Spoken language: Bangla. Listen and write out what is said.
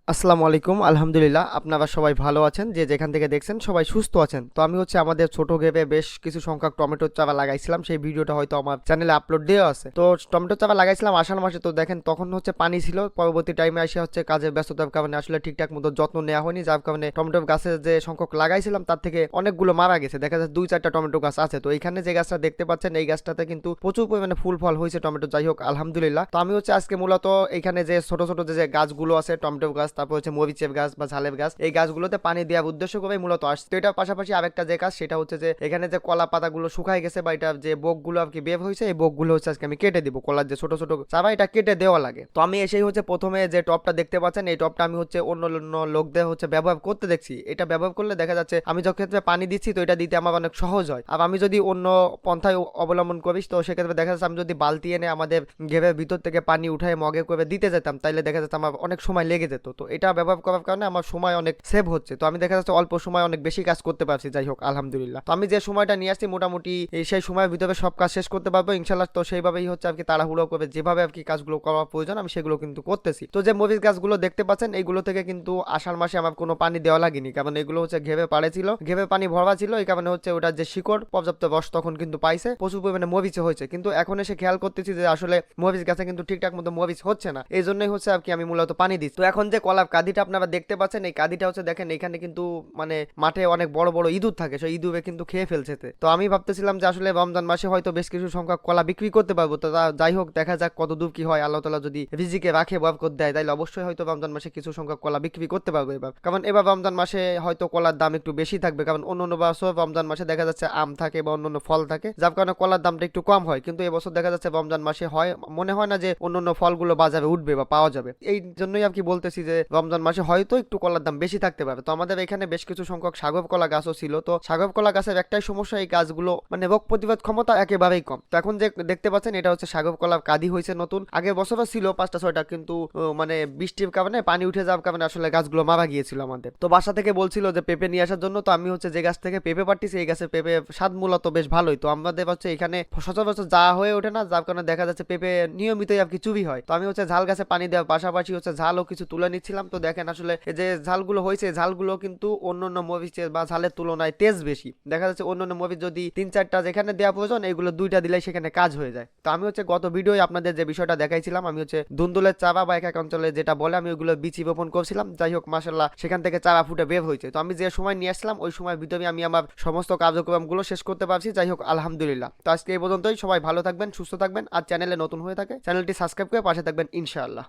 আসসালামু আলাইকুম। আলহামদুলিল্লাহ আপনারা সবাই ভালো আছেন, যে যেখান থেকে দেখছেন সবাই সুস্থ আছেন। তো আমি আমাদের ছোট গ্যাপে বেশ কিছু সংখ্যক টমেটোর চারা লাগাইছিলাম, সেই ভিডিওটা হয়তো আমার চ্যানেলে আপলোড দেওয়া আছে। তো টমেটোর চারা লাগাইছিলাম আষাঢ় মাসে, তো দেখেন তখন পানি ছিল, পরবর্তী টাইমে এসে কাজের ব্যস্ততার কারণে আসলে ঠিকঠাক মতো যত্ন নেওয়া হয়নি, যার কারণে টমেটোর গাছের যে সংখ্যক লাগাইছিলাম তার থেকে অনেকগুলো মারা গেছে। দেখা যাচ্ছে 2-4টা টমেটো গাছ আছে। তো এখানে যে গাছটা দেখতে পাচ্ছেন এই গাছটাতে কিন্তু প্রচুর পরিমাণে ফুল ফল হয়েছে টমেটো, যাই হোক আলহামদুলিল্লাহ। তো আমি আজকে মূলত এখানে যে ছোট ছোট যে গাছগুলো আছে, টমেটো গাছ, তারপর মরিচের গাছ বা ঝালের গাছ, এই গাছগুলোতে পানি দেওয়ার উদ্দেশ্য করে মূলত আসছে। তো এটার পাশাপাশি আরেকটা যে কাজ, সেটা যে এখানে যে কলা পাতাগুলো শুকাই গেছে বা এটা যে বোকগুলো আর কি বের হয়েছে, এই বোকগুলো আজকে আমি কেটে দিব। কলার যে ছোট ছোট চারা, এটা কেটে দেওয়া লাগে। তো আমি এসেই প্রথমে যে টপটা দেখতে পাচ্ছেন, এই টপটা আমি অন্য অন্য লোকদের ব্যবহার করতে দেখছি। এটা ব্যবহার করলে দেখা যাচ্ছে আমি যখন ক্ষেত্রে পানি দিচ্ছি, তো এটা দিতে আমার অনেক সহজ হয়। আর আমি যদি অন্য পন্থায় অবলম্বন করিস, তো সেক্ষেত্রে দেখা যাচ্ছে আমি যদি বালতি এনে আমাদের ঘেরের ভিতর থেকে পানি উঠায় মগে করে দিতে যেতাম, তাইলে দেখা যাচ্ছে আমার অনেক সময় লেগে যেত। তো এটা ব্যবহার করার কারণে আমার সময় অনেক সেভ হচ্ছে। তো আমি দেখা যাচ্ছে অল্প সময় অনেক বেশি কাজ করতে পারছি, যাই হোক আলহামদুলিল্লাহ। তো আমি যে সময়টা নিয়ে আসছি মোটামুটি সেই সময়ের ভিতরে সব কাজ শেষ করতে পারবো ইনশাল্লাহ। তো সেইভাবেই আর কি তাড়াহুড়ো করে যেভাবে আর কি কাজগুলো করা প্রয়োজন আমি সেগুলো কিন্তু করতেছি। তো যে মরিচ গাছগুলো দেখতে পাচ্ছেন, এইগুলো থেকে কিন্তু আষাঢ় মাসে আমার কোনো পানি দেওয়া লাগেনি, কারণ এগুলো ঘেবে পাড়ে ছিল, ঘেবে পানি ভরা ছিল। এই কারণে ওটার যে শিকড় পর্যাপ্ত রস তখন কিন্তু পাইছে, প্রচুর পরিমাণে মরিচে হয়েছে। কিন্তু এখন এসে খেয়াল করতেছি যে আসলে মরিচ গাছে কিন্তু ঠিকঠাক মতো মরিচ হচ্ছে না, এই জন্যই আর কি আমি মূলত পানি দিচ্ছি। তো এখন যে কলার কাঁদিটা আপনারা দেখতে পাচ্ছেন, এই কাঁদিটা দেখেন এখানে কিন্তু মানে মাঠে অনেক বড় বড় ইঁদুর থাকে, সেই ইঁদুরে কিন্তু খেয়ে ফেলছে। তো আমি ভাবতেছিলাম যে আসলে রমজান মাসে হয়তো বেশ কিছু সংখ্যক কলা বিক্রি করতে পারবো। তো যাই হোক, দেখা যাক কত দূর কি হয়। আল্লাহ তাআলা যদি রিজিকে রাখে বরকত দেয়, তাইলে অবশ্যই হয়তো রমজান মাসে কিছু সংখ্যক কলা বিক্রি করতে পারবো এবার। কারণ এবার রমজান মাসে হয়তো কলার দাম একটু বেশি থাকবে, কারণ অন্য অন্য বছর রমজান মাসে দেখা যাচ্ছে আম থাকে বা অন্য অন্য ফল থাকে, যার কারণে কলার দামটা একটু কম হয়। কিন্তু এবছর দেখা যাচ্ছে রমজান মাসে মনে হয় না যে অন্য অন্য ফলগুলো বাজারে উঠবে বা পাওয়া যাবে। এই জন্যই আর কি বলতেছি যে রমজান মাসে হয়তো একটু কলার দাম বেশি থাকতে পারে। তো আমাদের এখানে বেশ কিছু সংখ্যক সাগর কলা গাছও ছিল। তো সাগর কলা গাছের একটাই সমস্যা, এই গাছগুলো রোগ প্রতিরোধ ক্ষমতা একেবারেই কম। তো এখন যে দেখতে পাচ্ছেন, এটা সাগর কলার কাঁদি হয়েছে নতুন, আগে বছরও ছিল 5টা 6টা, কিন্তু বৃষ্টির কারণে পানি উঠে যাওয়ার কারণে আসলে গাছগুলো মারা গিয়েছিল আমাদের। তো বাসা থেকে বলছিল যে পেঁপে নিয়ে আসার জন্য। তো আমি যে গাছ থেকে পেঁপে পাঠিয়েছি, এই গাছের পেঁপে স্বাদ মূলত বেশ ভালোই। তো আমাদের এখানে সচরাচর যা হয়ে ওঠে না, যার কারণে দেখা যাচ্ছে পেঁপে নিয়মিতই আর কি চুরি হয়। তো আমি ঝাল গাছে পানি দেওয়ার পাশাপাশি ঝালও কিছু তুলে নিচ্ছিলাম। তো দেখেন আসলে এই যে ঝালগুলো হয়েছে, ঝালগুলো কিন্তু অন্য অন্য মরিচের বা ঝালের তুলনায় তেজ বেশি। দেখা যাচ্ছে অন্য অন্য মরিচ যদি 3-4টা যেখানে দেওয়া প্রয়োজন, এইগুলো 2টা দিলে সেখানে কাজ হয়ে যায়। তো আমি গত ভিডিওয় আপনাদের যে বিষয়টা দেখাইছিলাম, আমি ধুন্দুলের চারা বা এক এক অঞ্চলে যেটা বলে, আমি ওইগুলো বিচি বপন করছিলাম। যাই হোক মাশাআল্লাহ, সেখান থেকে চারা ফুটে বের হয়েছে। তো আমি যে সময় নিয়ে আসলাম, ওই সময়ের ভিতরে আমি আমার সমস্ত কার্যক্রমগুলো শেষ করতে পারছি, যাই হোক আলহামদুলিল্লাহ। তো আজকে এই পর্যন্তই। সবাই ভালো থাকবেন, সুস্থ থাকবেন। আর চ্যানেলে নতুন হয়ে থাকে চ্যানেলটি সাবস্ক্রাইব করে পাশে থাকবেন ইনশাআল্লাহ।